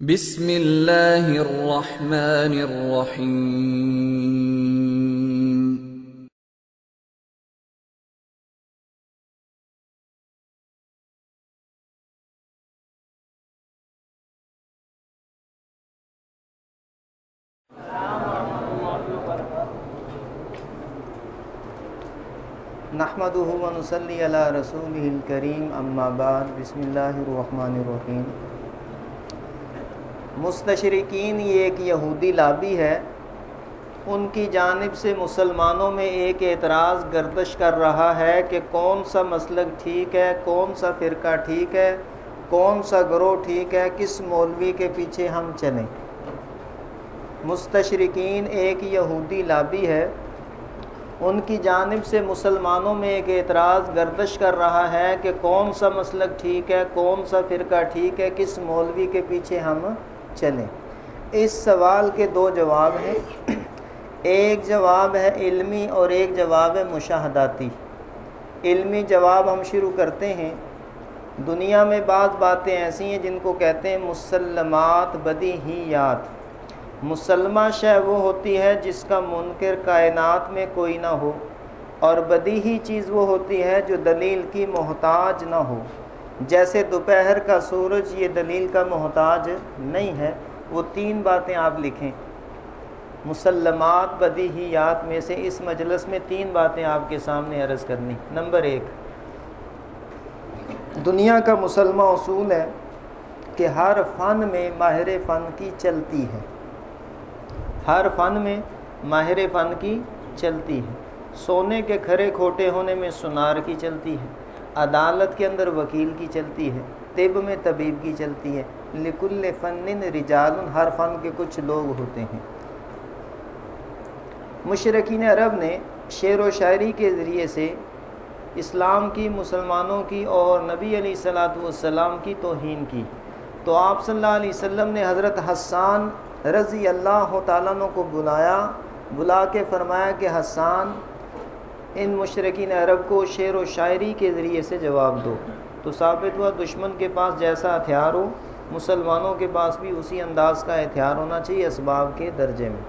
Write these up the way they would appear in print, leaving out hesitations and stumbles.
بسم اللہ الرحمن الرحیم۔ نحمدہ و نصلی علی رسولہ الکریم، اما بعد، بسم اللہ الرحمن الرحیم۔ مستشرقین یہ ایک یہودی لابی ہے، ان کی جانب سے مسلمانوں میں ایک اعتراض گردش کر رہا ہے کہ کون سا مسلک ٹھیک ہے، کون سا فرقہ ٹھیک ہے، کون سا گروہ ٹھیک ہے، کس مولوی کے پیچھے ہم چلیں۔ مستشرقین ایک یہودی لابی ہے، ان کی جانب سے مسلمانوں میں ایک اعتراض گردش کر رہا ہے کہ کون سا مسلک ٹھیک ہے، کون سا فرقہ ٹھیک ہے، کس مولوی کے پیچھے ہم چلیں۔ اس سوال کے دو جواب ہیں، ایک جواب ہے علمی اور ایک جواب ہے مشاہداتی۔ علمی جواب ہم شروع کرتے ہیں۔ دنیا میں بعض باتیں ایسی ہیں جن کو کہتے ہیں مسلمات بدیہیات۔ مسلمہ شے وہ ہوتی ہے جس کا منکر کائنات میں کوئی نہ ہو، اور بدیہی چیز وہ ہوتی ہے جو دلیل کی محتاج نہ ہو۔ جیسے دوپہر کا سورج یہ دلیل کا محتاج نہیں ہے۔ وہ تین باتیں آپ لکھیں، مسلمات بدیہیات میں سے اس مجلس میں تین باتیں آپ کے سامنے عرض کرنی۔ نمبر ایک، دنیا کا مسلمہ اصول ہے کہ ہر فن میں ماہر فن کی چلتی ہے، ہر فن میں ماہر فن کی چلتی ہے۔ سونے کے کھرے کھوٹے ہونے میں سونار کی چلتی ہے، عدالت کے اندر وکیل کی چلتی ہے، طب میں طبیب کی چلتی ہے۔ لکل فن رجال، ہر فن کے کچھ لوگ ہوتے ہیں۔ مشرکین عرب نے شعر و شاعری کے ذریعے سے اسلام کی، مسلمانوں کی اور نبی علیہ الصلوۃ والسلام کی توہین کی، تو آپ صلی اللہ علیہ وسلم نے حضرت حسان رضی اللہ تعالیٰ عنہ کو بلا کے فرمایا کہ حسان، ان مشرکین عرب کو شعر و شاعری کے ذریعے سے جواب دو۔ تو ثابت ہوا دشمن کے پاس جیسا ہتھیار ہو، مسلمانوں کے پاس بھی اسی انداز کا ہتھیار ہونا چاہیے اسباب کے درجے میں۔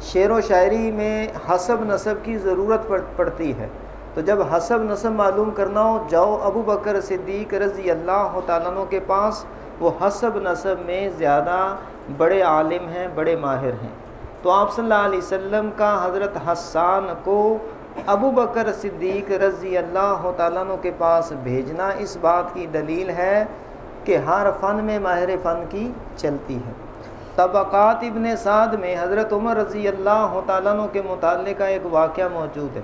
شعر و شاعری میں حسب نسب کی ضرورت پڑتی ہے، تو جب حسب نسب معلوم کرنا ہو جاؤ ابو بکر صدیق رضی اللہ تعالیٰ عنہ کے پاس، وہ حسب نسب میں زیادہ بڑے عالم ہیں، بڑے ماہر ہیں۔ تو آپ صلی اللہ علیہ وسلم کا حضرت حسان کو ابو بکر صدیق رضی اللہ تعالیٰ عنہ کے پاس بھیجنا اس بات کی دلیل ہے کہ ہر فن میں ماہر فن کی چلتی ہے۔ طبقات ابن سعد میں حضرت عمر رضی اللہ تعالیٰ عنہ کے متعلقہ ایک واقعہ موجود ہے۔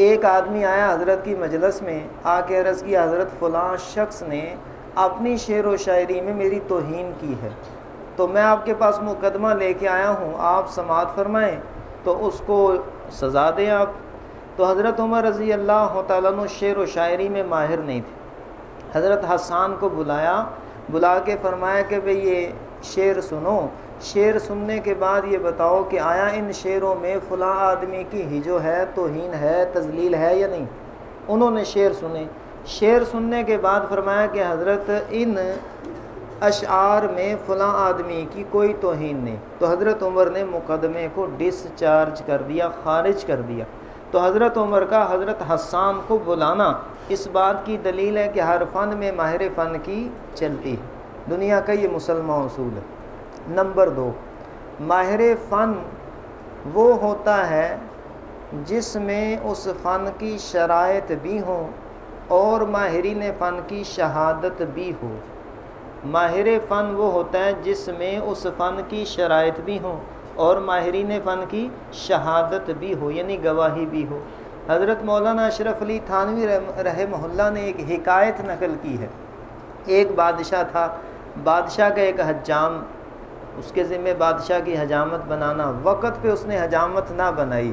ایک آدمی آیا حضرت کی مجلس میں، آ کے عرض کیا حضرت فلاں شخص نے اپنی شعر و شاعری میں میری توہین کی ہے، تو میں آپ کے پاس مقدمہ لے کے آیا ہوں، آپ سماعت فرمائیں تو اس کو سزا دیں آپ۔ تو حضرت عمر رضی اللہ تعالیٰ عنہ شعر و شاعری میں ماہر نہیں تھے۔ حضرت حسان کو بلا کے فرمایا کہ بھئی یہ شعر سنو، شعر سننے کے بعد یہ بتاؤ کہ آیا ان شعروں میں فلاں آدمی کی ہجو ہے، توہین ہے، تذلیل ہے یا نہیں۔ انہوں نے شعر سنے، شعر سننے کے بعد فرمایا کہ حضرت ان اشعار میں فلاں آدمی کی کوئی توہین نہیں۔ تو حضرت عمر نے مقدمے کو ڈسچارج کر دیا، خارج کر دیا۔ تو حضرت عمر کا حضرت حسان کو بلانا اس بات کی دلیل ہے کہ ہر فن میں ماہر فن کی چلتی ہے۔ دنیا کا یہ مسلمہ اصول ہے۔ نمبر دو، ماہر فن وہ ہوتا ہے جس میں اس فن کی شرائط بھی ہوں اور ماہرین فن کی شہادت بھی ہو۔ ماہر فن وہ ہوتا ہے جس میں اس فن کی شرائط بھی ہوں اور ماہرین فن کی شہادت بھی ہو، یعنی گواہی بھی ہو۔ حضرت مولانا اشرف علی تھانوی رحمہ اللہ نے ایک حکایت نقل کی ہے۔ ایک بادشاہ تھا، بادشاہ کا ایک حجام، اس کے ذمہ بادشاہ کی حجامت بنانا، وقت پہ اس نے حجامت نہ بنائی۔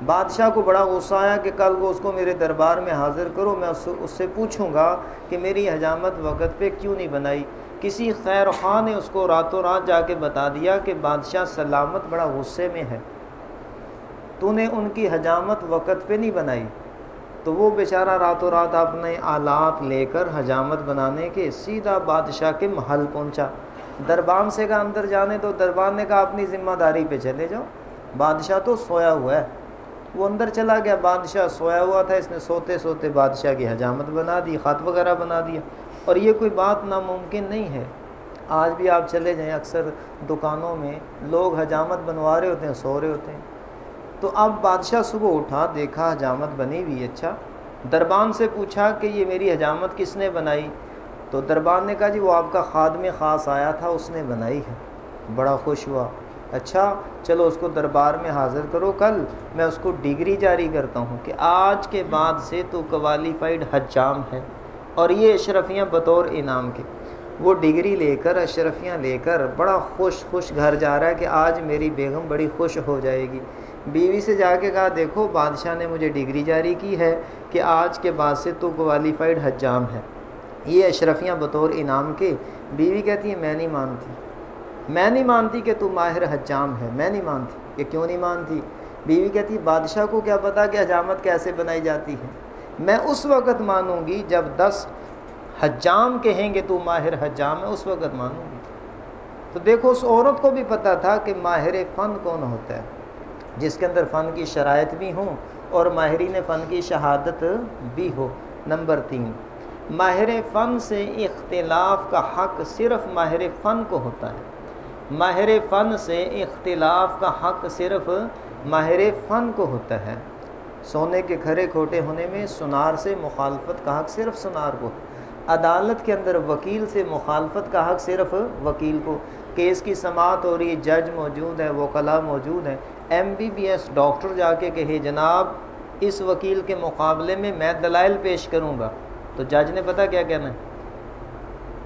بادشاہ کو بڑا غصہ آیا کہ کل کو اس کو میرے دربار میں حاضر کرو، میں اس سے پوچھوں گا کہ میری حجامت وقت پہ کیوں نہیں بنائی۔ کسی خیر خواہ نے اس کو راتوں رات جا کے بتا دیا کہ بادشاہ سلامت بڑا غصے میں ہے، تو نے ان کی حجامت وقت پہ نہیں بنائی۔ تو وہ بیچارہ راتوں رات اپنے آلات لے کر حجامت بنانے کے سیدھا بادشاہ کے محل پہنچا۔ دربان سے کہا اندر جانے تو دربان نے کہا اپنی ذمہ داری پہ چلے جاؤ، بادشاہ تو سویا ہوا ہے۔ وہ اندر چلا گیا، بادشاہ سویا ہوا تھا، اس نے سوتے سوتے بادشاہ کی حجامت بنا دی، خط وغیرہ بنا دیا۔ اور یہ کوئی بات ناممکن نہیں ہے، آج بھی آپ چلے جائیں اکثر دکانوں میں لوگ حجامت بنوا رہے ہوتے ہیں، سو رہے ہوتے ہیں۔ تو اب بادشاہ صبح اٹھا، دیکھا حجامت بنی ہوئی، اچھا، دربان سے پوچھا کہ یہ میری حجامت کس نے بنائی؟ تو دربان نے کہا جی وہ آپ کا خادم خاص آیا تھا، اس نے بنائی ہے۔ بڑا خوش ہوا، اچھا چلو اس کو دربار میں حاضر کرو، کل میں اس کو ڈگری جاری کرتا ہوں کہ آج کے بعد سے تو کوالیفائڈ حجام ہے، اور یہ اشرفیاں بطور انعام کے۔ وہ ڈگری لے کر، اشرفیاں لے کر بڑا خوش گھر جا رہا ہے کہ آج میری بیگم بڑی خوش ہو جائے گی۔ بیوی سے جا کے کہا دیکھو بادشاہ نے مجھے ڈگری جاری کی ہے کہ آج کے بعد سے تو کوالیفائڈ حجام ہے، یہ اشرفیاں بطور انعام کے۔ بیوی کہتی ہے میں نہیں مانتی کہ تو ماہر حجام ہے، میں نہیں مانتی۔ کہ کیوں نہیں مانتی؟ بیوی کہتی ہے بادشاہ کو کیا پتا کہ حجامت کیسے بنائی جاتی ہے، میں اس وقت مانوں گی جب 10 حجام کہیں گے تو ماہر حجام ہے، اس وقت مانوں گی۔ تو دیکھو اس عورت کو بھی پتہ تھا کہ ماہر فن کون ہوتا ہے، جس کے اندر فن کی شرائط بھی ہوں اور ماہرین فن کی شہادت بھی ہو۔ نمبر 3، ماہر فن سے اختلاف کا حق صرف ماہر فن کو ہوتا ہے۔ ماہر فن سے اختلاف کا حق صرف ماہر فن کو ہوتا ہے۔ سونے کے کھرے کھوٹے ہونے میں سنار سے مخالفت کا حق صرف سنار کو۔ عدالت کے اندر وکیل سے مخالفت کا حق صرف وکیل کو۔ کیس کی سماعت ہو رہی ہے، جج موجود ہے، وکلاء موجود ہیں، MBBS ڈاکٹر جا کے کہے جناب اس وکیل کے مقابلے میں دلائل پیش کروں گا، تو جج نے پتہ کیا کہنا ہے؟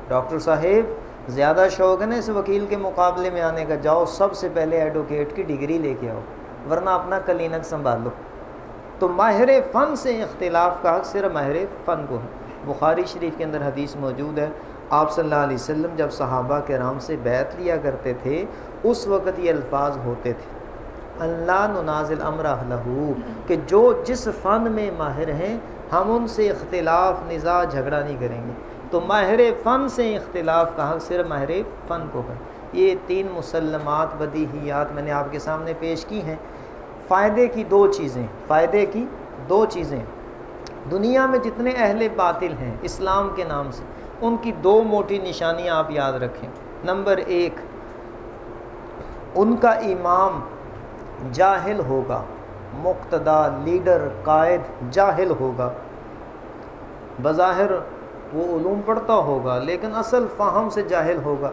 ڈاکٹر صاحب زیادہ شوق ہے نا اس وکیل کے مقابلے میں آنے کا، جاؤ سب سے پہلے ایڈوکیٹ کی ڈگری لے کے آؤ، ورنہ اپنا کلینک سنبھالو۔ تو ماہر فن سے اختلاف کا حق صرف ماہر فن کو ہے۔ بخاری شریف کے اندر حدیث موجود ہے، آپ صلی اللہ علیہ وسلم جب صحابہ کرام سے بیعت لیا کرتے تھے اس وقت یہ الفاظ ہوتے تھے، اللہ ننازل امر اہلہ، کہ جو جس فن میں ماہر ہیں ہم ان سے اختلاف، نزاع، جھگڑا نہیں کریں گے۔ تو ماہر فن سے اختلاف کا حق صرف ماہر فن کو ہے۔ یہ 3 مسلمات بدیہیات میں نے آپ کے سامنے پیش کی ہیں۔ فائدے کی 2 چیزیں، دنیا میں جتنے اہل باطل ہیں اسلام کے نام سے، ان کی 2 موٹی نشانیاں آپ یاد رکھیں۔ نمبر 1، ان کا امام جاہل ہوگا، مقتدا، لیڈر، قائد جاہل ہوگا، بظاہر وہ علوم پڑھتا ہوگا لیکن اصل فہم سے جاہل ہوگا۔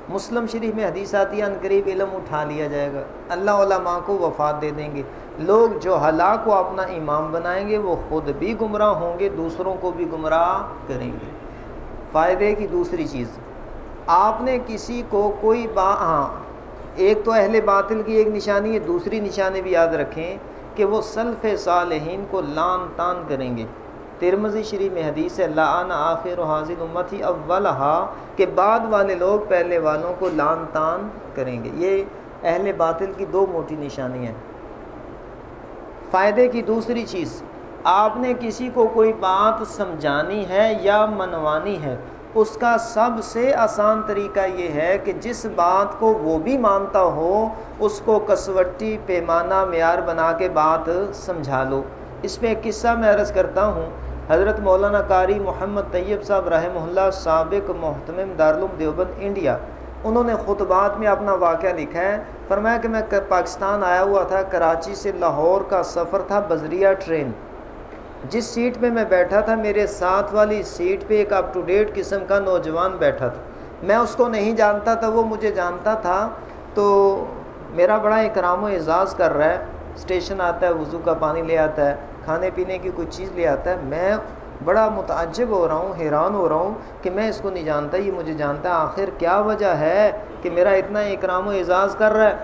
مسلم شریف میں حدیث آتی ہے ان قریب علم اٹھا لیا جائے گا، اللہ علماء کو وفات دے دیں گے، لوگ جو ہلاک کو اپنا امام بنائیں گے وہ خود بھی گمراہ ہوں گے، دوسروں کو بھی گمراہ کریں گے۔ فائدے کی دوسری چیز، آپ نے کسی کو کوئی ایک تو اہل باطل کی ایک نشانی ہے، دوسری نشانی بھی یاد رکھیں کہ وہ سلف صالحین کو لعن طعن کریں گے۔ ترمذی شریف میں حدیث ہے لعن آخر حاضر امتی اولہا، کہ بعد والے لوگ پہلے والوں کو لعن طعن کریں گے۔ یہ اہل باطل کی 2 موٹی نشانیاں ہیں۔ فائدے کی دوسری چیز، آپ نے کسی کو کوئی بات سمجھانی ہے یا منوانی ہے، اس کا سب سے آسان طریقہ یہ ہے کہ جس بات کو وہ بھی مانتا ہو اس کو کسوٹی، پیمانہ، معیار بنا کے بات سمجھا لو۔ اس پہ ایک قصہ میں عرض کرتا ہوں۔ حضرت مولانا قاری محمد طیب صاحب رحمہ اللہ، سابق محتمم دارالعلوم دیوبند انڈیا، انہوں نے خطبات میں اپنا واقعہ لکھا ہے۔ فرمایا کہ میں پاکستان آیا ہوا تھا، کراچی سے لاہور کا سفر تھا بذریعہ ٹرین۔ جس سیٹ پہ میں بیٹھا تھا میرے ساتھ والی سیٹ پہ ایک اپ ٹو ڈیٹ قسم کا نوجوان بیٹھا تھا، میں اس کو نہیں جانتا تھا، وہ مجھے جانتا تھا، تو میرا بڑا اکرام و اعزاز کر رہا ہے، اسٹیشن آتا ہے، وضو کا پانی لے آتا ہے، کھانے پینے کی کوئی چیز لے آتا ہے۔ میں بڑا متعجب ہو رہا ہوں، حیران ہو رہا ہوں کہ میں اس کو نہیں جانتا، یہ مجھے جانتا ہے، آخر کیا وجہ ہے کہ میرا اتنا اکرام و اعزاز کر رہا ہے۔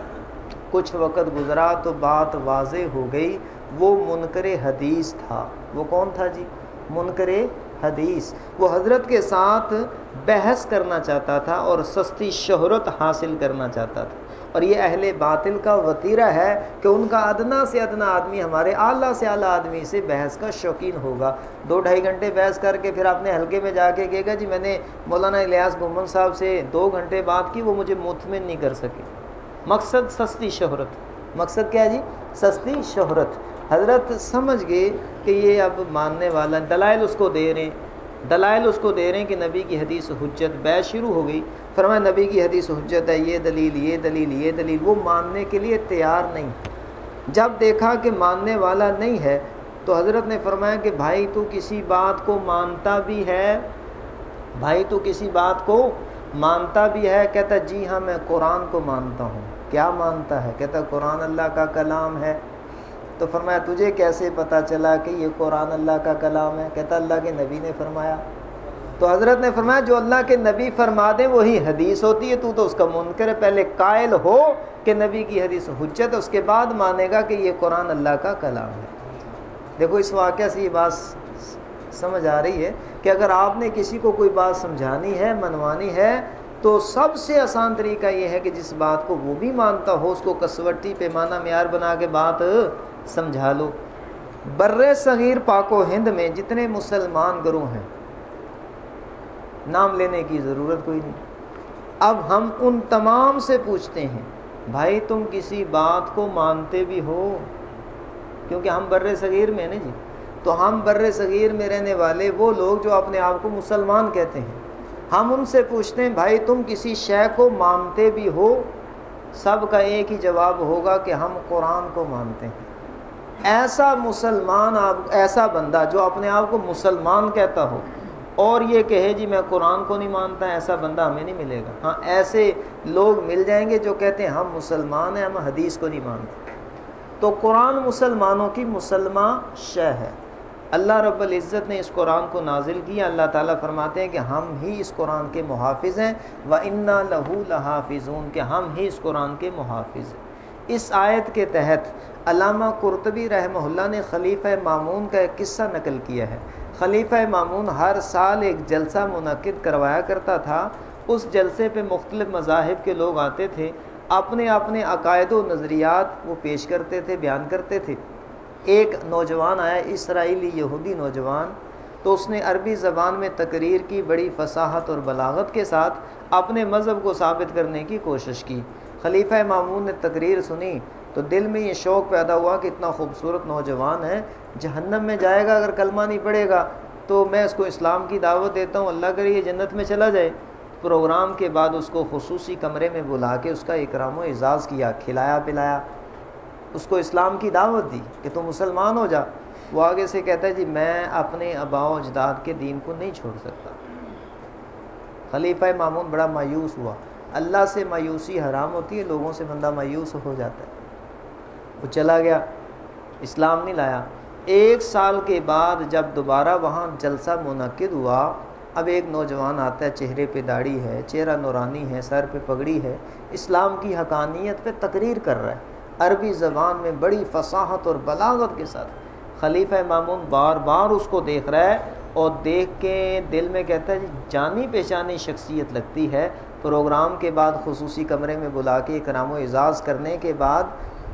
کچھ وقت گزرا تو بات واضح ہو گئی، وہ منکر حدیث تھا۔ وہ کون تھا جی؟ منکر حدیث۔ وہ حضرت کے ساتھ بحث کرنا چاہتا تھا اور سستی شہرت حاصل کرنا چاہتا تھا۔ اور یہ اہل باطل کا وتیرہ ہے کہ ان کا ادنا سے ادنا آدمی ہمارے اعلیٰ سے اعلیٰ آدمی سے بحث کا شوقین ہوگا. 2-2.5 گھنٹے بحث کر کے پھر اپنے حلقے میں جا کے کہے گا جی میں نے مولانا الیاس گنبد صاحب سے 2 گھنٹے بات کی، وہ مجھے مطمئن نہیں کر سکے. مقصد سستی شہرت. مقصد کیا ہے جی؟ سستی شہرت. حضرت سمجھ گئے کہ یہ اب ماننے والا. دلائل اس کو دے رہے ہیں کہ نبی کی حدیث حجت. بحث شروع ہو گئی. فرمایا نبی کی حدیث حجت ہے، یہ دلیل یہ دلیل یہ دلیل. وہ ماننے کے لیے تیار نہیں. جب دیکھا کہ ماننے والا نہیں ہے تو حضرت نے فرمایا کہ بھائی تو کسی بات کو مانتا بھی ہے. کہتا جی ہاں میں قرآن کو مانتا ہوں. کیا مانتا ہے؟ کہتا قرآن اللہ کا کلام ہے. تو فرمایا تجھے کیسے پتہ چلا کہ یہ قرآن اللہ کا کلام ہے؟ کہتا اللہ کے نبی نے فرمایا. تو حضرت نے فرمایا جو اللہ کے نبی فرما دیں وہی حدیث ہوتی ہے. تو اس کا منکر ہے. پہلے قائل ہو کہ نبی کی حدیث حجت، اس کے بعد مانے گا کہ یہ قرآن اللہ کا کلام ہے. دیکھو اس واقعہ سے یہ بات سمجھ آ رہی ہے کہ اگر آپ نے کسی کو کوئی بات سمجھانی ہے، منوانی ہے، تو سب سے آسان طریقہ یہ ہے کہ جس بات کو وہ بھی مانتا ہو اس کو کسوٹی پیمانہ معیار بنا کے بات سمجھا لو. بر صغیر پاک و ہند میں جتنے مسلمان گروہ ہیں، نام لینے کی ضرورت کوئی نہیں. اب ہم ان تمام سے پوچھتے ہیں بھائی تم کسی بات کو مانتے بھی ہو؟ کیونکہ ہم بر صغیر میں ہیں نا جی. تو ہم بر صغیر میں رہنے والے وہ لوگ جو اپنے آپ کو مسلمان کہتے ہیں، ہم ان سے پوچھتے ہیں بھائی تم کسی شے کو مانتے بھی ہو؟ سب کا ایک ہی جواب ہوگا کہ ہم قرآن کو مانتے ہیں. ایسا مسلمان، ایسا بندہ جو اپنے آپ کو مسلمان کہتا ہو اور یہ کہے جی میں قرآن کو نہیں مانتا، ایسا بندہ ہمیں نہیں ملے گا. ہاں ایسے لوگ مل جائیں گے جو کہتے ہیں ہم مسلمان ہیں، ہم حدیث کو نہیں مانتے. تو قرآن مسلمانوں کی مسلمہ شے ہے. اللہ رب العزت نے اس قرآن کو نازل کیا. اللہ تعالیٰ فرماتے ہیں کہ ہم ہی اس قرآن کے محافظ ہیں. وَإِنَّا لَهُ لَحَافِظُونَ، کہ ہم ہی اس قرآن کے محافظ ہیں. اس آیت کے تحت علامہ قرطبی رحمہ اللہ نے خلیفہ مامون کا ایک قصہ نقل کیا ہے. خلیفہ مامون ہر سال ایک جلسہ منعقد کروایا کرتا تھا. اس جلسے پہ مختلف مذاہب کے لوگ آتے تھے، اپنے اپنے عقائد و نظریات وہ پیش کرتے تھے، بیان کرتے تھے. ایک نوجوان آیا، اسرائیلی یہودی نوجوان، تو اس نے عربی زبان میں تقریر کی، بڑی فصاحت اور بلاغت کے ساتھ اپنے مذہب کو ثابت کرنے کی کوشش کی. خلیفہ مامون نے تقریر سنی تو دل میں یہ شوق پیدا ہوا کہ اتنا خوبصورت نوجوان ہے، جہنم میں جائے گا اگر کلمہ نہیں پڑھے گا، تو میں اس کو اسلام کی دعوت دیتا ہوں، اللہ کرے یہ جنت میں چلا جائے. پروگرام کے بعد اس کو خصوصی کمرے میں بلا کے اس کا اکرام و اعزاز کیا، کھلایا پلایا، اس کو اسلام کی دعوت دی کہ تو مسلمان ہو جا. وہ آگے سے کہتا ہے جی میں اپنے آباء و اجداد کے دین کو نہیں چھوڑ سکتا. خلیفہ مامون بڑا مایوس ہوا. اللہ سے مایوسی حرام ہوتی ہے، لوگوں سے بندہ مایوس ہو جاتا ہے. وہ چلا گیا، اسلام نہیں لایا. 1 سال کے بعد جب دوبارہ وہاں جلسہ منعقد ہوا، اب ایک نوجوان آتا ہے، چہرے پہ داڑھی ہے، چہرہ نورانی ہے، سر پہ پگڑی ہے، اسلام کی حقانیت پہ تقریر کر رہا ہے عربی زبان میں بڑی فصاحت اور بلاغت کے ساتھ. خلیفہ مامون بار بار اس کو دیکھ رہا ہے اور دیکھ کے دل میں کہتا ہے جی جانی پہچانی شخصیت لگتی ہے. پروگرام کے بعد خصوصی کمرے میں بلا کے اکرام و اعزاز کرنے کے بعد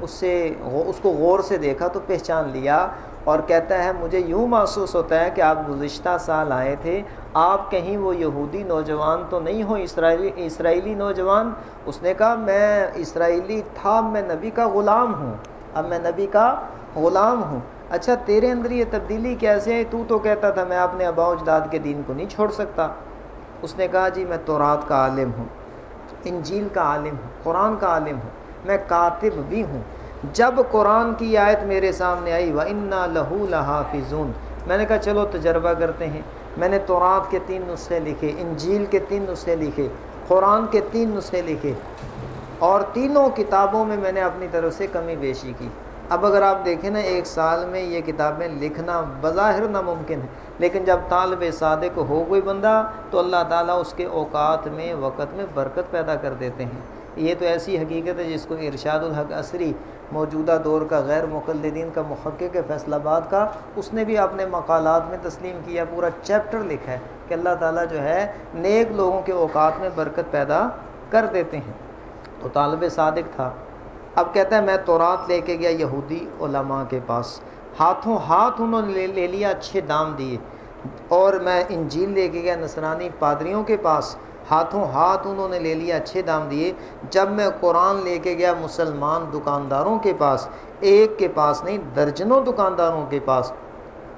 اس کو غور سے دیکھا تو پہچان لیا، اور کہتا ہے مجھے یوں محسوس ہوتا ہے کہ آپ گزشتہ سال آئے تھے، آپ کہیں وہ یہودی نوجوان تو نہیں ہو، اسرائیلی نوجوان؟ اس نے کہا میں اسرائیلی تھا، میں نبی کا غلام ہوں، اب میں نبی کا غلام ہوں. اچھا تیرے اندر یہ تبدیلی کیسے ہے؟ تو کہتا تھا میں اپنے آباء و اجداد کے دین کو نہیں چھوڑ سکتا. اس نے کہا جی میں تورات کا عالم ہوں، انجیل کا عالم ہوں، قرآن کا عالم ہوں، میں کاتب بھی ہوں. جب قرآن کی آیت میرے سامنے آئی وَإِنَّا لَهُ لَحَافِظُونَ، میں نے کہا چلو تجربہ کرتے ہیں. میں نے تورات کے 3 نسخے لکھے، انجیل کے 3 نسخے لکھے، قرآن کے 3 نسخے لکھے، اور تینوں کتابوں میں نے اپنی طرف سے کمی بیشی کی. اب اگر آپ دیکھیں نا 1 سال میں یہ کتابیں لکھنا بظاہر ناممکن ہے، لیکن جب طالب صادق ہو کوئی بندہ تو اللہ تعالیٰ اس کے اوقات میں، وقت میں برکت پیدا کر دیتے ہیں. یہ تو ایسی حقیقت ہے جس کو ارشاد الحق عصری موجودہ دور کا غیر مقلدین کا محقق ہے فیصل آباد کا، اس نے بھی اپنے مقالات میں تسلیم کیا، پورا چیپٹر لکھا ہے کہ اللہ تعالیٰ جو ہے نیک لوگوں کے اوقات میں برکت پیدا کر دیتے ہیں. تو طالب صادق تھا. اب کہتا ہے میں تورات لے کے گیا یہودی علماء کے پاس, ہاتھوں ہاتھ انہوں نے لے لیا, اچھے دام دیے. اور میں انجیل لے کے گیا نصرانی پادریوں کے پاس, ہاتھوں ہاتھ انہوں نے لے لیا, اچھے دام دیے. جب میں قرآن لے کے گیا مسلمان دکانداروں کے پاس, ایک کے پاس نہیں درجنوں دکانداروں کے پاس,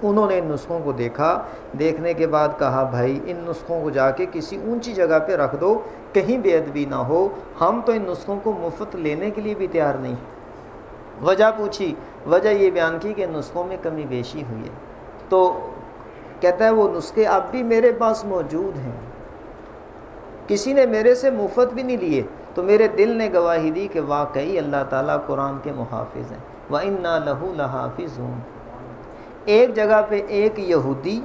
انہوں نے ان نسخوں کو دیکھا. دیکھنے کے بعد کہا بھائی ان نسخوں کو جا کے کسی اونچی جگہ پہ رکھ دو, کہیں بے ادبی نہ ہو, ہم تو ان نسخوں کو مفت لینے کے لیے بھی تیار نہیں. وجہ پوچھی, وجہ یہ بیان کی کہ نسخوں میں کمی بیشی ہوئی ہے. تو کہتا ہے وہ نسخے اب بھی میرے پاس موجود ہیں, کسی نے میرے سے مفت بھی نہیں لیے. تو میرے دل نے گواہی دی کہ واقعی اللہ تعالیٰ قرآن کے محافظ ہیں. وَإِنَّا لَهُ لَحَافِظُونَ. ایک جگہ پہ ایک یہودی,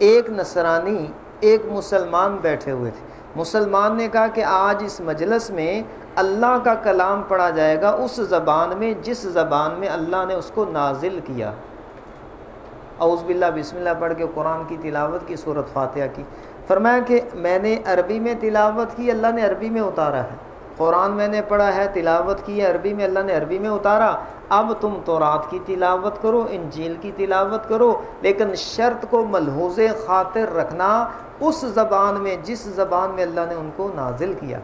ایک نصرانی, ایک مسلمان بیٹھے ہوئے تھے. مسلمان نے کہا کہ آج اس مجلس میں اللہ کا کلام پڑھا جائے گا اس زبان میں جس زبان میں اللہ نے اس کو نازل کیا. اعوذ باللہ بسم اللہ پڑھ کے قرآن کی تلاوت کی, سورۃ فاتحہ کی. فرمایا کہ میں نے عربی میں تلاوت کی, اللہ نے عربی میں اتارا ہے. قرآن میں نے پڑھا ہے, تلاوت کی ہے عربی میں, اللہ نے عربی میں اتارا. اب تم تورات کی تلاوت کرو, انجیل کی تلاوت کرو, لیکن شرط کو ملحوظ خاطر رکھنا اس زبان میں جس زبان میں اللہ نے ان کو نازل کیا.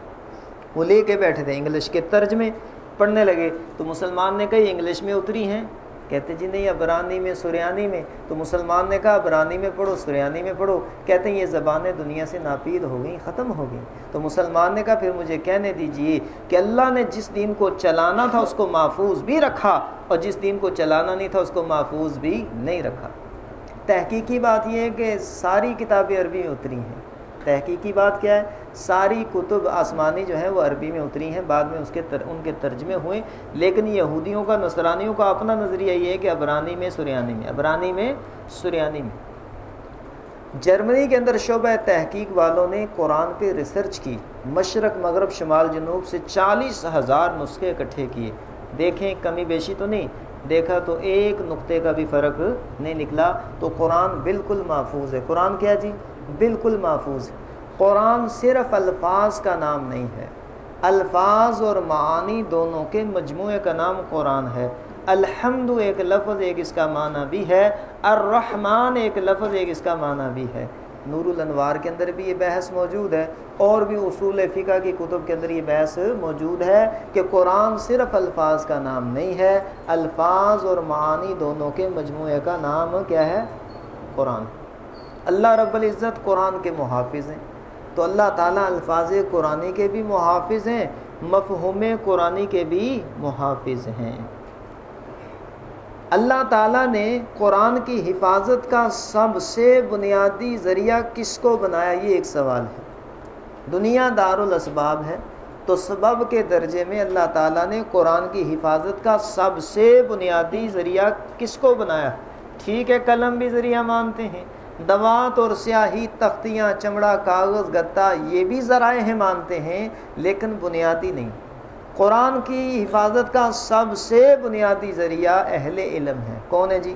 وہ لے کے بیٹھے تھے, انگلش کے ترجمے پڑھنے لگے. تو مسلمان نے کہا انگلش میں اتری ہیں, کہتے جی نہیں عبرانی میں, سریانی میں. تو مسلمان نے کہا عبرانی میں پڑھو, سریانی میں پڑھو. کہتے ہیں یہ زبانیں دنیا سے ناپید ہو گئیں, ختم ہو گئیں. تو مسلمان نے کہا پھر مجھے کہنے دیجئے کہ اللہ نے جس دین کو چلانا تھا اس کو محفوظ بھی رکھا, اور جس دین کو چلانا نہیں تھا اس کو محفوظ بھی نہیں رکھا. تحقیقی بات یہ ہے کہ ساری کتابیں عربی میں اتری ہیں. تحقیقی بات کیا ہے, ساری کتب آسمانی جو ہیں وہ عربی میں اتری ہیں, بعد میں ان کے ترجمے ہوئے. لیکن یہودیوں کا, نصرانیوں کا اپنا نظریہ یہ ہے کہ عبرانی میں, سریانی میں, عبرانی میں, سریانی میں. جرمنی کے اندر شعبہ تحقیق والوں نے قرآن پہ ریسرچ کی, مشرق مغرب شمال جنوب سے 40,000 نسخے اکٹھے کیے. دیکھیں کمی بیشی تو نہیں, دیکھا تو ایک نقطے کا بھی فرق نہیں نکلا. تو قرآن بالکل محفوظ ہے. قرآن کیا جی, بالکل محفوظ ہے. قرآن صرف الفاظ کا نام نہیں ہے, الفاظ اور معانی دونوں کے مجموعے کا نام قرآن ہے. الحمد ایک لفظ, ایک اس کا معنی بھی ہے. الرحمن ایک لفظ, ایک اس کا معنی بھی ہے. نور الانوار کے اندر بھی یہ بحث موجود ہے, اور بھی اصول فقہ کی کتب کے اندر یہ بحث موجود ہے کہ قرآن صرف الفاظ کا نام نہیں ہے, الفاظ اور معانی دونوں کے مجموعے کا نام کیا ہے, قرآن. اللہ رب العزت قرآن کے محافظ ہیں. تو اللہ تعالیٰ الفاظ قرآنی کے بھی محافظ ہیں, مفہوم قرآنی کے بھی محافظ ہیں. اللہ تعالیٰ نے قرآن کی حفاظت کا سب سے بنیادی ذریعہ کس کو بنایا, یہ ایک سوال ہے. دنیا دار الاسباب ہے, تو سبب کے درجے میں اللہ تعالیٰ نے قرآن کی حفاظت کا سب سے بنیادی ذریعہ کس کو بنایا. ٹھیک ہے قلم بھی ذریعہ مانتے ہیں, دوات اور سیاہی, تختیاں, چمڑا, کاغذ, گتا, یہ بھی ذرائع ہیں مانتے ہیں, لیکن بنیادی نہیں. قرآن کی حفاظت کا سب سے بنیادی ذریعہ اہل علم ہے. کون ہے جی,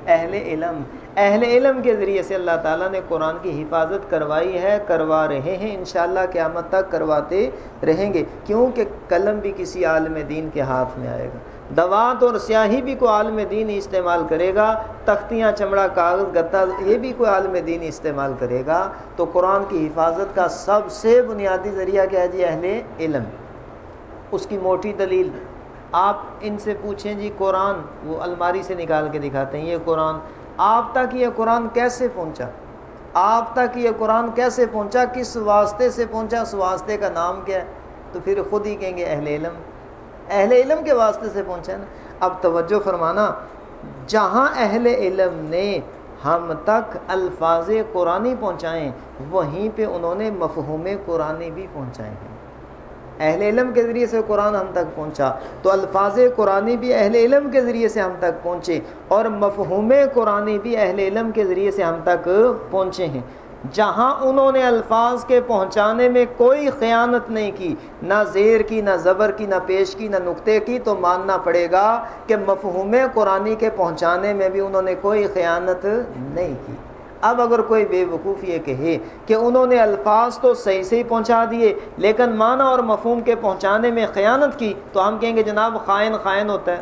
اہل علم. اہل علم کے ذریعے سے اللہ تعالیٰ نے قرآن کی حفاظت کروائی ہے, کروا رہے ہیں, انشاءاللہ قیامت تک کرواتے رہیں گے. کیونکہ قلم بھی کسی عالم دین کے ہاتھ میں آئے گا, دوات اور سیاہی بھی کوئی عالم دین ہی استعمال کرے گا, تختیاں, چمڑا, کاغذ, گتا, یہ بھی کوئی عالم دین ہی استعمال کرے گا. تو قرآن کی حفاظت کا سب سے بنیادی ذریعہ کیا ہے جی, اہل علم. اس کی موٹی دلیل آپ ان سے پوچھیں جی, قرآن وہ الماری سے نکال کے دکھاتے ہیں, یہ قرآن آپ تک یہ قرآن کیسے پہنچا, آپ تک یہ قرآن کیسے پہنچا, کس واسطے سے پہنچا, اس واسطے کا نام کیا ہے. تو پھر خود ہی کہیں گے اہل علم, اہل علم کے واسطے سے پہنچا نا. اب توجہ فرمانا, جہاں اہل علم نے ہم تک الفاظ قرآنی پہنچائیں, وہیں پہ انہوں نے مفہوم قرآنی بھی پہنچائے ہیں. اہل علم کے ذریعے سے قرآن ہم تک پہنچا, تو الفاظ قرآنی بھی اہل علم کے ذریعے سے ہم تک پہنچے, اور مفہوم قرآنی بھی اہل علم کے ذریعے سے ہم تک پہنچے ہیں. جہاں انہوں نے الفاظ کے پہنچانے میں کوئی خیانت نہیں کی, نہ زیر کی, نہ زبر کی, نہ پیش کی, نہ نقطے کی, تو ماننا پڑے گا کہ مفہوم قرآنی کے پہنچانے میں بھی انہوں نے کوئی خیانت نہیں کی. اب اگر کوئی بے وقوف یہ کہے کہ انہوں نے الفاظ تو صحیح سے ہی پہنچا دیے لیکن معنی اور مفہوم کے پہنچانے میں خیانت کی، تو ہم کہیں گے جناب خائن ہوتا ہے،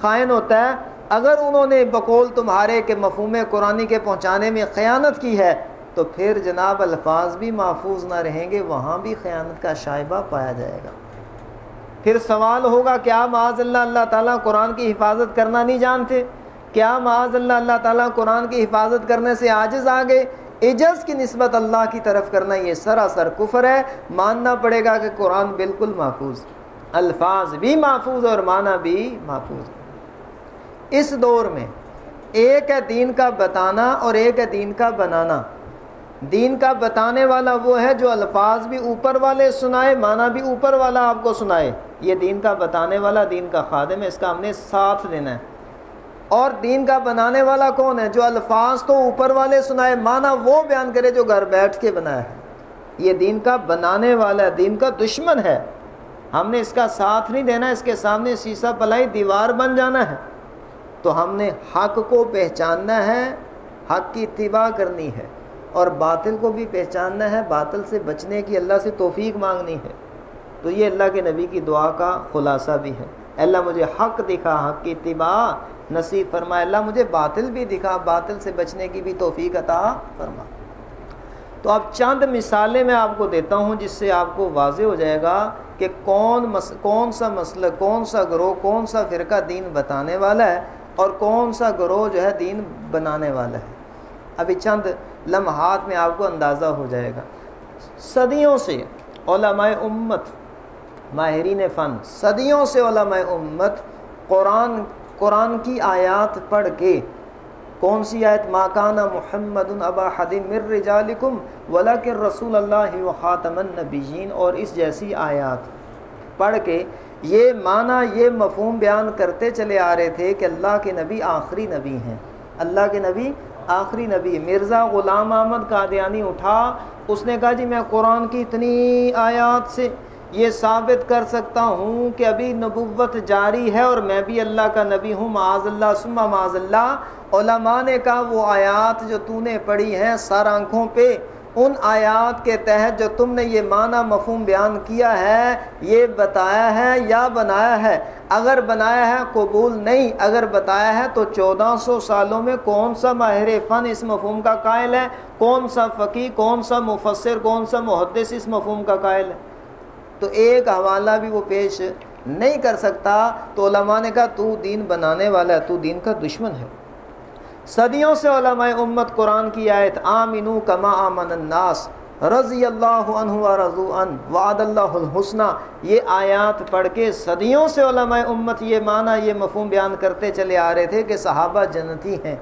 خائن ہوتا ہے۔ اگر انہوں نے بقول تمہارے کہ مفہوم قرآنی کے پہنچانے میں خیانت کی ہے تو پھر جناب الفاظ بھی محفوظ نہ رہیں گے، وہاں بھی خیانت کا شائبہ پایا جائے گا۔ پھر سوال ہوگا کیا معاذ اللہ اللہ تعالیٰ قرآن کی حفاظت کرنا نہیں جانتے؟ کیا معاذ اللہ اللہ تعالیٰ قرآن کی حفاظت کرنے سے عاجز آ گئے؟ عجز کی نسبت اللہ کی طرف کرنا یہ سراسر کفر ہے۔ ماننا پڑے گا کہ قرآن بالکل محفوظ، الفاظ بھی محفوظ اور معنی بھی محفوظ۔ اس دور میں ایک ہے دین کا بتانا اور ایک ہے دین کا بنانا۔ دین کا بتانے والا وہ ہے جو الفاظ بھی اوپر والے سنائے، معنی بھی اوپر والا آپ کو سنائے، یہ دین کا بتانے والا دین کا خادم ہے، اس کا ہم نے ساتھ دینا ہے۔ اور دین کا بنانے والا کون ہے؟ جو الفاظ تو اوپر والے سنائے، معنی وہ بیان کرے جو گھر بیٹھ کے بنایا ہے۔ یہ دین کا بنانے والا دین کا دشمن ہے، ہم نے اس کا ساتھ نہیں دینا، اس کے سامنے شیشہ پلائی دیوار بن جانا ہے۔ تو ہم نے حق کو پہچاننا ہے، حق کی اتباع کرنی ہے، اور باطل کو بھی پہچاننا ہے، باطل سے بچنے کی اللہ سے توفیق مانگنی ہے۔ تو یہ اللہ کے نبی کی دعا کا خلاصہ بھی ہے، اللہ مجھے حق دکھا، حق کی اتباع نصیب فرمائے، اللہ مجھے باطل بھی دکھا، باطل سے بچنے کی بھی توفیق عطا فرما۔ تو اب چند مثالیں میں آپ کو دیتا ہوں جس سے آپ کو واضح ہو جائے گا کہ کون سا مسئلہ، کون سا گروہ، کون سا فرقہ دین بتانے والا ہے اور کون سا گروہ جو ہے دین بنانے والا ہے۔ ابھی چند لمحات میں آپ کو اندازہ ہو جائے گا۔ صدیوں سے علماء امت، ماہرین فن، صدیوں سے علماء امت قرآن کی آیات پڑھ کے، کون سی آیت؟ ما کان محمد ابا احد من رجالکم ولکن رسول اللہ وخاتم النبیین، اور اس جیسی آیات پڑھ کے یہ معنی، یہ مفہوم بیان کرتے چلے آ رہے تھے کہ اللہ کے نبی آخری نبی ہیں، اللہ کے نبی آخری نبی۔ مرزا غلام احمد قادیانی اٹھا، اس نے کہا جی میں قرآن کی اتنی آیات سے یہ ثابت کر سکتا ہوں کہ ابھی نبوت جاری ہے اور میں بھی اللہ کا نبی ہوں، معاذ اللہ ثم معاذ اللہ۔ علماء نے کہا وہ آیات جو تو نے پڑھی ہیں سر آنکھوں پہ، ان آیات کے تحت جو تم نے یہ معنی مفہوم بیان کیا ہے، یہ بتایا ہے یا بنایا ہے؟ اگر بنایا ہے قبول نہیں، اگر بتایا ہے تو 1400 سالوں میں کون سا ماہر فن اس مفہوم کا قائل ہے؟ کون سا فقیہ، کون سا مفسر، کون سا محدث اس مفہوم کا قائل ہے؟ تو ایک حوالہ بھی وہ پیش نہیں کر سکتا۔ تو علماء نے کہا تو دین بنانے والا ہے، تو دین کا دشمن ہے۔ صدیوں سے علماء امت قرآن کی آیت آمنو کما آمن الناس رضی اللہ عنہ ورضوا عنہ وعد اللہ الحسنہ، یہ آیات پڑھ کے صدیوں سے علماء امت یہ معنی، یہ مفہوم بیان کرتے چلے آ رہے تھے کہ صحابہ جنتی ہیں،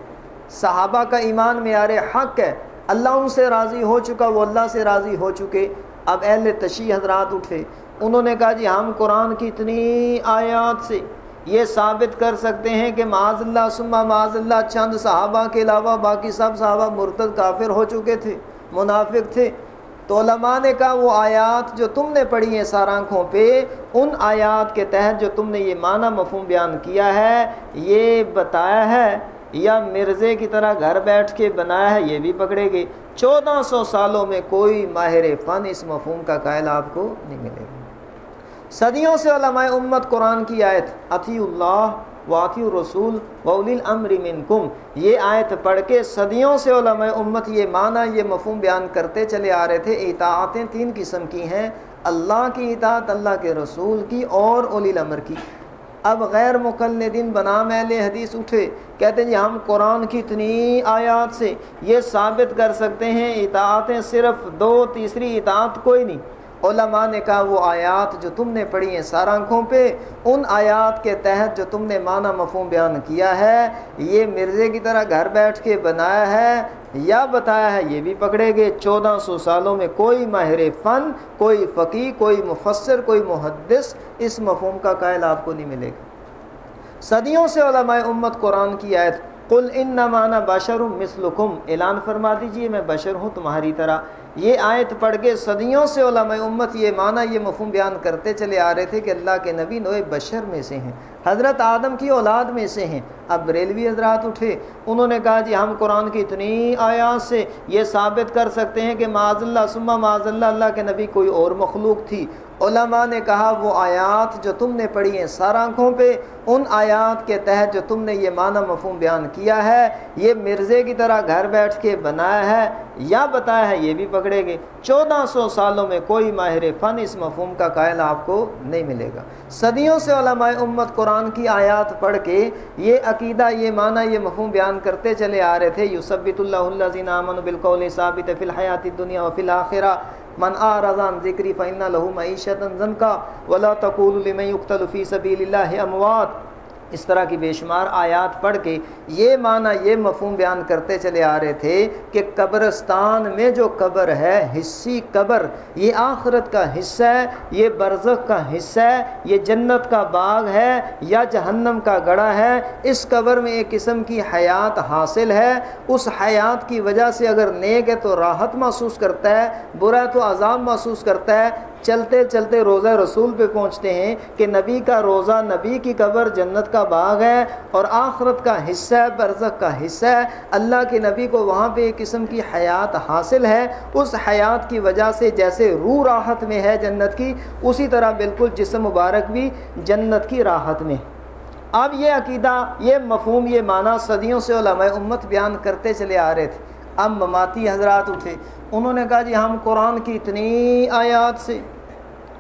صحابہ کا ایمان معیار حق ہے، اللہ ان سے راضی ہو چکا، وہ اللہ سے راضی ہو چکے۔ اب اہل تشیع حضرات اٹھے، انہوں نے کہا جی ہم قرآن کی اتنی آیات سے یہ ثابت کر سکتے ہیں کہ معاذ اللہ ثم معاذ اللہ چند صحابہ کے علاوہ باقی سب صحابہ مرتد کافر ہو چکے تھے، منافق تھے۔ تو علماء نے کہا وہ آیات جو تم نے پڑھی ہیں سار آنکھوں پہ، ان آیات کے تحت جو تم نے یہ معنی مفہوم بیان کیا ہے، یہ بتایا ہے یا مرزے کی طرح گھر بیٹھ کے بنایا ہے، یہ بھی پکڑے گے۔ 1400 سالوں میں کوئی ماہر فن اس مفہوم کا قائل آپ کو نہیں ملے گا۔ صدیوں سے علماء امت قرآن کی آیت اطیعوا اللہ واطیعوا الرسول واولی الامر منکم، یہ آیت پڑھ کے صدیوں سے علماء امت یہ معنی، یہ مفہوم بیان کرتے چلے آ رہے تھے۔ اطاعتیں 3 قسم کی ہیں، اللہ کی اطاعت، اللہ کے رسول کی، اور اولی الامر کی۔ اب غیر مقلدین بنام اہل حدیث اٹھے، کہتے ہیں جی ہم قرآن کی اتنی آیات سے یہ ثابت کر سکتے ہیں اطاعتیں صرف 2، تیسری اطاعت کوئی نہیں۔ علماء نے کہا وہ آیات جو تم نے پڑھی ہیں سار آنکھوں پہ، ان آیات کے تحت جو تم نے معنی مفہوم بیان کیا ہے، یہ مرزے کی طرح گھر بیٹھ کے بنایا ہے یا بتایا ہے، یہ بھی پکڑے گے۔ 1400 سالوں میں کوئی ماہر فن، کوئی فقیہ، کوئی مفسر، کوئی محدث اس مفہوم کا قائل آپ کو نہیں ملے گا۔ صدیوں سے علماء امت قرآن کی آیت قل انما انا بشر مثلکم، اعلان فرما دیجئے میں بشر ہوں تمہاری طرح، یہ آیت پڑھ کے صدیوں سے علماء امت یہ معنی یہ مفہوم بیان کرتے چلے آ رہے تھے کہ اللہ کے نبی نوع بشر میں سے ہیں، حضرت آدم کی اولاد میں سے ہیں۔ اب بریلوی حضرات اٹھے، انہوں نے کہا جی ہم قرآن کی اتنی آیات سے یہ ثابت کر سکتے ہیں کہ معاذ اللہ ثم معاذ اللہ کے نبی کوئی اور مخلوق تھی۔ علماء نے کہا وہ آیات جو تم نے پڑھی ہیں سر آنکھوں پہ، ان آیات کے تحت جو تم نے یہ معنی مفہوم بیان کیا ہے، یہ مرزے کی طرح گھر بیٹھ کے بنایا ہے یا بتایا ہے، یہ بھی پکڑے گے۔ 1400 سالوں میں کوئی ماہر فن اس مفہوم کا قائل آپ کو نہیں ملے گا۔ صدیوں سے علماء امت قرآن کی آیات پڑھ کے یہ عقیدہ یہ معنی یہ مفہوم بیان کرتے چلے آ رہے تھے، یثبت اللہ الذین آمنوا بالقول ثابت فی الحیاۃ الدنیا وفی الآخرہ من اعرض عن ذکری فإن له معیشۃ ضنکا ولا تقولوا لمن یقتل فی سبیل اللہ اموات۔ اس طرح کی بے شمار آیات پڑھ کے یہ معنی یہ مفہوم بیان کرتے چلے آ رہے تھے کہ قبرستان میں جو قبر ہے، حصی قبر، یہ آخرت کا حصہ ہے، یہ برزخ کا حصہ ہے، یہ جنت کا باغ ہے یا جہنم کا گڑھا ہے۔ اس قبر میں ایک قسم کی حیات حاصل ہے، اس حیات کی وجہ سے اگر نیک ہے تو راحت محسوس کرتا ہے، برا ہے تو عذاب محسوس کرتا ہے۔ چلتے چلتے روضہ رسول پہ پہنچتے ہیں کہ نبی کا روضہ، نبی کی قبر جنت کا باغ ہے اور آخرت کا حصہ ہے، برزخ کا حصہ ہے۔ اللہ کے نبی کو وہاں پہ ایک قسم کی حیات حاصل ہے، اس حیات کی وجہ سے جیسے روح راحت میں ہے جنت کی، اسی طرح بالکل جسم مبارک بھی جنت کی راحت میں۔ اب یہ عقیدہ یہ مفہوم یہ معنی صدیوں سے علماء امت بیان کرتے چلے آ رہے تھے۔ اب مماتی حضرات اٹھے، انہوں نے کہا جی ہم قرآن کی اتنی آیات سے،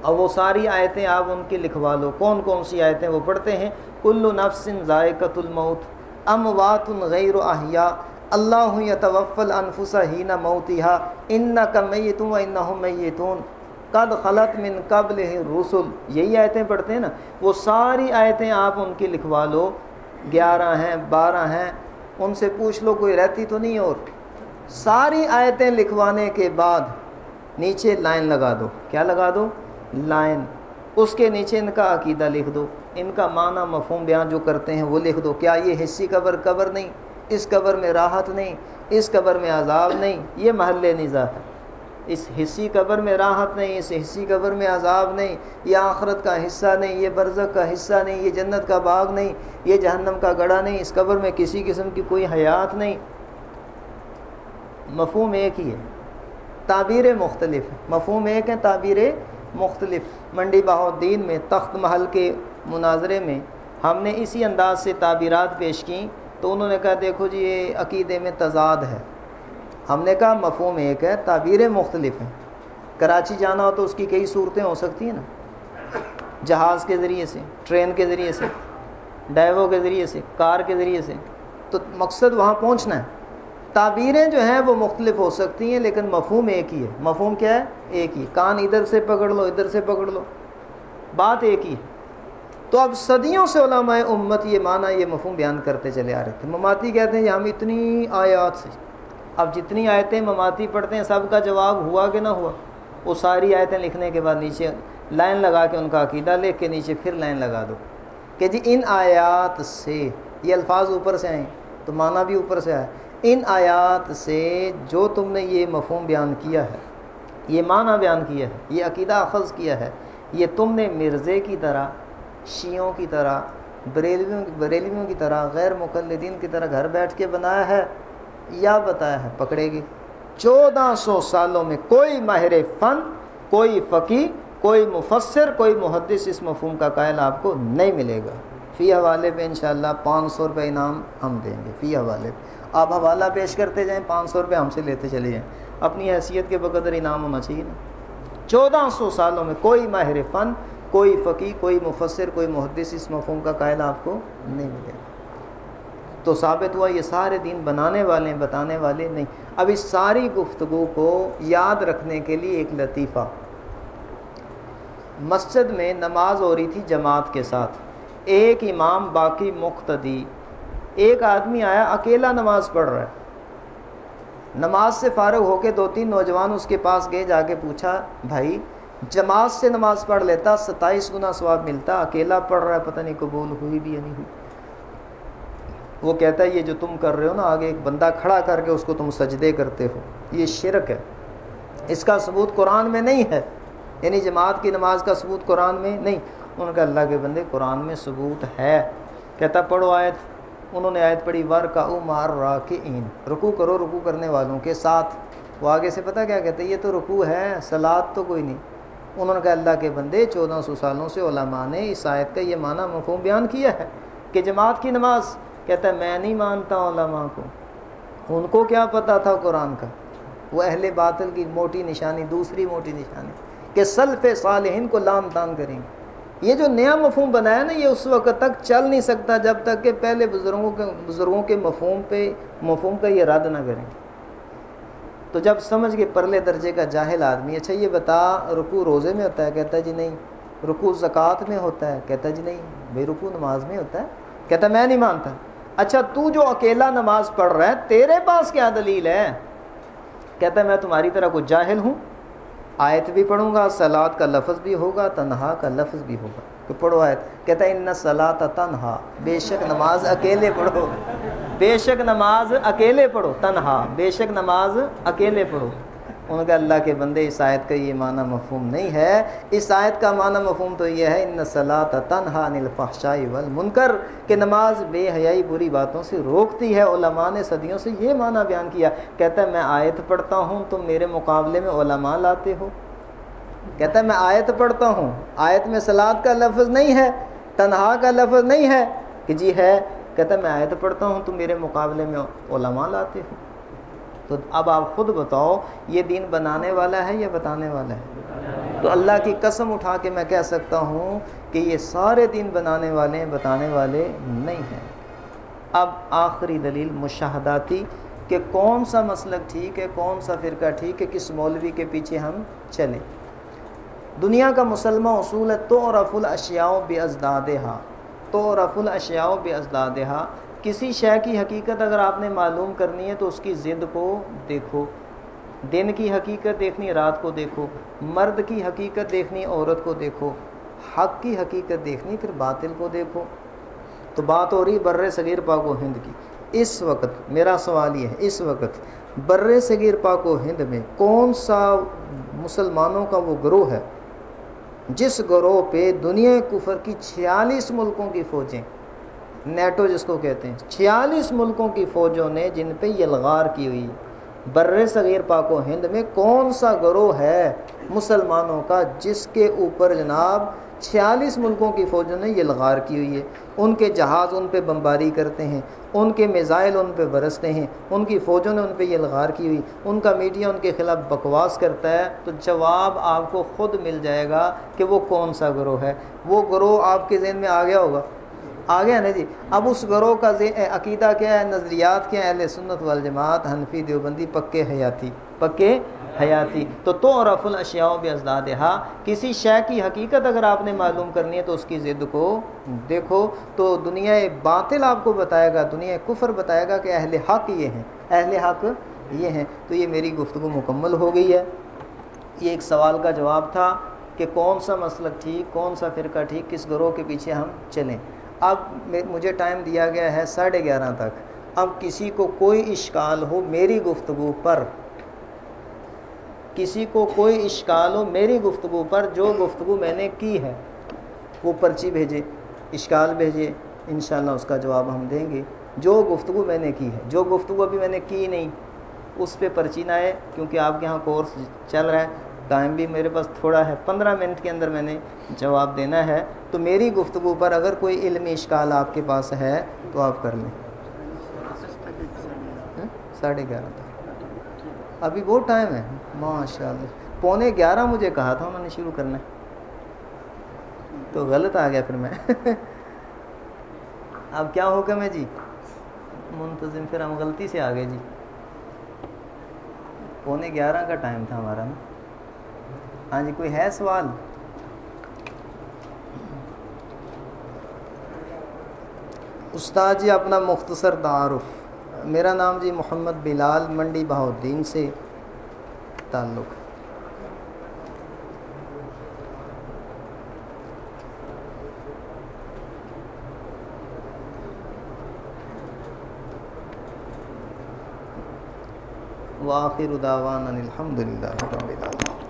اور وہ ساری آیتیں آپ ان کی لکھوا لو، کون کون سی آیتیں وہ پڑھتے ہیں؟ کل نفس ذائقۃ الموت، اموات غیر احیاء، اللہ یتوفی الانفس حین موتها انک میت وانہم میتون قد خلت من قبلہ الرسل، یہی آیتیں پڑھتے ہیں نا۔ وہ ساری آیتیں آپ ان کی لکھوا لو، 11 ہیں 12 ہیں، ان سے پوچھ لو کوئی رہتی تو نہیں۔ اور ساری آیتیں لکھوانے کے بعد نیچے لائن لگا دو، کیا لگا دو؟ لائن۔ اس کے نیچے ان کا عقیدہ لکھ دو، ان کا معنی مفہوم بیان جو کرتے ہیں وہ لکھ دو۔ کیا یہ حصی قبر قبر نہیں، اس قبر میں راحت نہیں، اس قبر میں عذاب نہیں، یہ محل نزاع ہے۔ اس حصی قبر میں راحت نہیں، اس حصی قبر میں عذاب نہیں، یہ آخرت کا حصہ نہیں، یہ برزخ کا حصہ نہیں، یہ جنت کا باغ نہیں، یہ جہنم کا گڑھا نہیں، اس قبر میں کسی قسم کی کوئی حیات نہیں۔ مفہوم ایک ہی ہے، تعبیر مختلف ہے۔ مفہوم ایک ہے، تعبیر مختلف۔ منڈی بہاؤالدین میں تخت محل کے مناظرے میں ہم نے اسی انداز سے تعبیرات پیش کیں تو انہوں نے کہا دیکھو جی یہ عقیدے میں تضاد ہے۔ ہم نے کہا مفہوم ایک ہے، تعبیریں مختلف ہیں۔ کراچی جانا ہو تو اس کی کئی صورتیں ہو سکتی ہیں نا، جہاز کے ذریعے سے، ٹرین کے ذریعے سے، ڈائیو کے ذریعے سے، کار کے ذریعے سے، تو مقصد وہاں پہنچنا ہے۔ تعبیریں جو ہیں وہ مختلف ہو سکتی ہیں لیکن مفہوم ایک ہی ہے۔ مفہوم کیا ہے؟ ایک ہی۔ کان ادھر سے پکڑ لو ادھر سے پکڑ لو، بات ایک ہی ہے۔ تو اب صدیوں سے علماء امت یہ معنی یہ مفہوم بیان کرتے چلے آ رہے تھے۔ مماتی کہتے ہیں ہم اتنی آیات سے، اب جتنی آیتیں مماتی پڑھتے ہیں سب کا جواب ہوا کہ نہ ہوا؟ وہ ساری آیتیں لکھنے کے بعد نیچے لائن لگا کے ان کا عقیدہ لکھ کے نیچے پھر لائن لگا دو کہ جی ان آیات سے، یہ الفاظ اوپر سے آئیں تو معنی بھی اوپر سے آئے، ان آیات سے جو تم نے یہ مفہوم بیان کیا ہے، یہ معنی بیان کیا ہے، یہ عقیدہ اخذ کیا ہے، یہ تم نے مرزے کی طرح، شیعوں کی طرح، بریلویوں کی طرح، غیر مقلدین کی طرح گھر بیٹھ کے بنایا ہے یا بتایا ہے؟ پکڑے گی۔ 1400 سالوں میں کوئی ماہر فن، کوئی فقیہ، کوئی مفسر، کوئی محدث اس مفہوم کا قائل آپ کو نہیں ملے گا۔ فی حوالے پہ انشاءاللہ 500 روپے انعام ہم دیں گے، فی حوالے پہ آپ حوالہ پیش کرتے جائیں، 500 روپے ہم سے لیتے چلے جائیں، اپنی حیثیت کے بقدر انعام ہونا چاہیے نا۔ 1400 سالوں میں کوئی ماہر فن، کوئی فقیہ، کوئی مفسر، کوئی محدث اس مفہوم کا قائل آپ کو نہیں ملے گا۔ تو ثابت ہوا یہ سارے دین بنانے والے ہیں، بتانے والے نہیں۔ اب اس ساری گفتگو کو یاد رکھنے کے لیے ایک لطیفہ، مسجد میں نماز ہو رہی تھی جماعت کے ساتھ، ایک امام باقی مقتدی، ایک آدمی آیا اکیلا نماز پڑھ رہا ہے، نماز سے فارغ ہو کے 2-3 نوجوان اس کے پاس گئے، جا کے پوچھا بھائی جماعت سے نماز پڑھ لیتا 27 گنا ثواب ملتا، اکیلا پڑھ رہا ہے پتہ نہیں قبول ہوئی بھی یا نہیں ہوئی۔ وہ کہتا ہے یہ جو تم کر رہے ہو نا، آگے ایک بندہ کھڑا کر کے اس کو تم سجدے کرتے ہو، یہ شرک ہے، اس کا ثبوت قرآن میں نہیں ہے، یعنی جماعت کی نماز کا ثبوت قرآن میں نہیں۔ ان کا اللہ کے بندے قرآن میں ثبوت ہے۔ کہتا پڑھو آیت، انہوں نے آیت پڑھی وَرْكَعُوا مَعَ الرَّاكِعِينَ، رکوع کرو رکوع کرنے والوں کے ساتھ۔ وہ آگے سے پتہ کیا کہتے ہیں، یہ تو رکوع ہے، صلاۃ تو کوئی نہیں۔ انہوں نے کہا اللہ کے بندے 1400 سالوں سے علماء نے اس آیت کا یہ معنی مفہوم بیان کیا ہے کہ جماعت کی نماز۔ کہتا ہے میں نہیں مانتا علماء کو، ان کو کیا پتہ تھا قرآن کا۔ وہ اہل باطل کی موٹی نشانی، دوسری موٹی نشانی کہ سلف صالحین کو لام تان کریں گے۔ یہ جو نیا مفہوم بنایا نا، یہ اس وقت تک چل نہیں سکتا جب تک کہ پہلے بزرگوں کے مفہوم کا یہ رد نہ کریں۔ تو جب سمجھ کے پرلے درجے کا جاہل آدمی، اچھا یہ بتا رکوع روزے میں ہوتا ہے؟ کہتا ہے جی نہیں۔ رکوع زکوٰۃ میں ہوتا ہے؟ کہتا ہے جی نہیں۔ بے رکوع نماز میں ہوتا ہے؟ کہتا ہے میں نہیں مانتا۔ اچھا تو جو اکیلا نماز پڑھ رہا ہے تیرے پاس کیا دلیل ہے؟ کہتا ہے میں تمہاری طرح کوئی جاہل ہوں، آیت بھی پڑھوں گا، صلاۃ کا لفظ بھی ہوگا، تنہا کا لفظ بھی ہوگا، تو پڑھو آیت۔ کہتا ہے ان الصلاۃ تنہا، بے شک نماز اکیلے پڑھو، بے شک نماز اکیلے پڑھو، تنہا بے شک نماز اکیلے پڑھو۔ ان کا اللہ کے بندے اس آیت کا یہ معنی مفہوم نہیں ہے۔ اس آیت کا معنی مفہوم تو یہ ہے ان الصلاۃ تنہا عن الفحشاء والمنکر، کہ نماز بے حیائی بری باتوں سے روکتی ہے۔ علماء نے صدیوں سے یہ معنی بیان کیا۔ کہتا ہے میں آیت پڑھتا ہوں، تم میرے مقابلے میں علماء لاتے ہو۔ کہتا ہے میں آیت پڑھتا ہوں، آیت میں صلاۃ کا لفظ نہیں ہے، تنہا کا لفظ نہیں ہے کہ جی ہے۔ کہتا ہے میں آیت پڑھتا ہوں، تم میرے مقابلے میں علماء لاتے ہو۔ تو اب آپ خود بتاؤ یہ دین بنانے والا ہے یا بتانے والا ہے؟ تو اللہ کی قسم اٹھا کے میں کہہ سکتا ہوں کہ یہ سارے دین بنانے والے ہیں، بتانے والے نہیں ہیں۔ اب آخری دلیل مشاہداتی، کہ کون سا مسلک ٹھیک ہے، کون سا فرقہ ٹھیک ہے، کس مولوی کے پیچھے ہم چلیں۔ دنیا کا مسلمہ اصول ہے تعرف الاشیاء بازدادہا، تعرف الاشیاء بازدادہا، کسی شے کی حقیقت اگر آپ نے معلوم کرنی ہے تو اس کی ضد کو دیکھو۔ دن کی حقیقت دیکھنی رات کو دیکھو، مرد کی حقیقت دیکھنی عورت کو دیکھو، حق کی حقیقت دیکھنی پھر باطل کو دیکھو۔ تو بات ہو رہی بر صغیر پاک و ہند کی۔ اس وقت میرا سوال یہ ہے، اس وقت بر صغیر پاک و ہند میں کون سا مسلمانوں کا وہ گروہ ہے جس گروہ پہ دنیا کفر کی 46 ملکوں کی فوجیں، نیٹو جس کو کہتے ہیں، 46 ملکوں کی فوجوں نے جن پہ یلغار کی ہوئی، بر صغیر پاک و ہند میں کون سا گروہ ہے مسلمانوں کا جس کے اوپر جناب 46 ملکوں کی فوجوں نے یلغار کی ہوئی ہے؟ ان کے جہاز ان پہ بمباری کرتے ہیں، ان کے میزائل ان پہ برستے ہیں، ان کی فوجوں نے ان پہ یلغار کی ہوئی، ان کا میڈیا ان کے خلاف بکواس کرتا ہے۔ تو جواب آپ کو خود مل جائے گا کہ وہ کون سا گروہ ہے۔ وہ گروہ آپ کے ذہن میں آ گیا ہوگا، آ گیا نا جی۔ اب اس گروہ کا عقیدہ کیا ہے، نظریات کیا ہیں؟ اہل سنت والجماعت، حنفی، دیوبندی، پکے حیاتی، پکے حیاتی۔ تو تعرف الاشیاء بازدادہا، کسی شے کی حقیقت اگر آپ نے معلوم کرنی ہے تو اس کی ضد کو دیکھو۔ تو دنیا باطل آپ کو بتائے گا، دنیا کفر بتائے گا کہ اہل حق یہ ہیں، اہل حق یہ ہیں۔ تو یہ میری گفتگو مکمل ہو گئی ہے۔ یہ ایک سوال کا جواب تھا کہ کون سا مسلک ٹھیک، کون سا فرقہ ٹھیک، کس گروہ کے پیچھے ہم چلیں۔ اب مجھے ٹائم دیا گیا ہے 11:30 تک۔ اب کسی کو کوئی اشکال ہو میری گفتگو پر، کسی کو کوئی اشکال ہو میری گفتگو پر، جو گفتگو میں نے کی ہے وہ پرچی بھیجے، اشکال بھیجے، انشاءاللہ اس کا جواب ہم دیں گے۔ جو گفتگو میں نے کی ہے، جو گفتگو ابھی میں نے کی نہیں اس پہ پرچی نہ آئے، کیونکہ آپ کے ہاں کورس چل رہا ہے، ٹائم بھی میرے پاس تھوڑا ہے، 15 منٹ کے اندر میں نے جواب دینا ہے۔ تو میری گفتگو پر اگر کوئی علمی اشکال آپ کے پاس ہے تو آپ کر لیں۔ 11:30 تک ابھی وہ ٹائم ہے، ماشاءاللہ۔ 11:15 مجھے کہا تھا انہوں نے شروع کرنا ہے، تو غلط آ گیا پھر میں۔ اب کیا حکم ہے جی؟ منتظم، پھر ہم غلطی سے آ گئے جی۔ 11:15 کا ٹائم تھا ہمارا نا۔ ہاں جی، کوئی ہے سوال؟ استاد جی اپنا مختصر تعارف۔ میرا نام جی محمد بلال، منڈی بہاؤالدین سے تعلق۔ وآخر دعوانا الحمد للہ رب العالمین.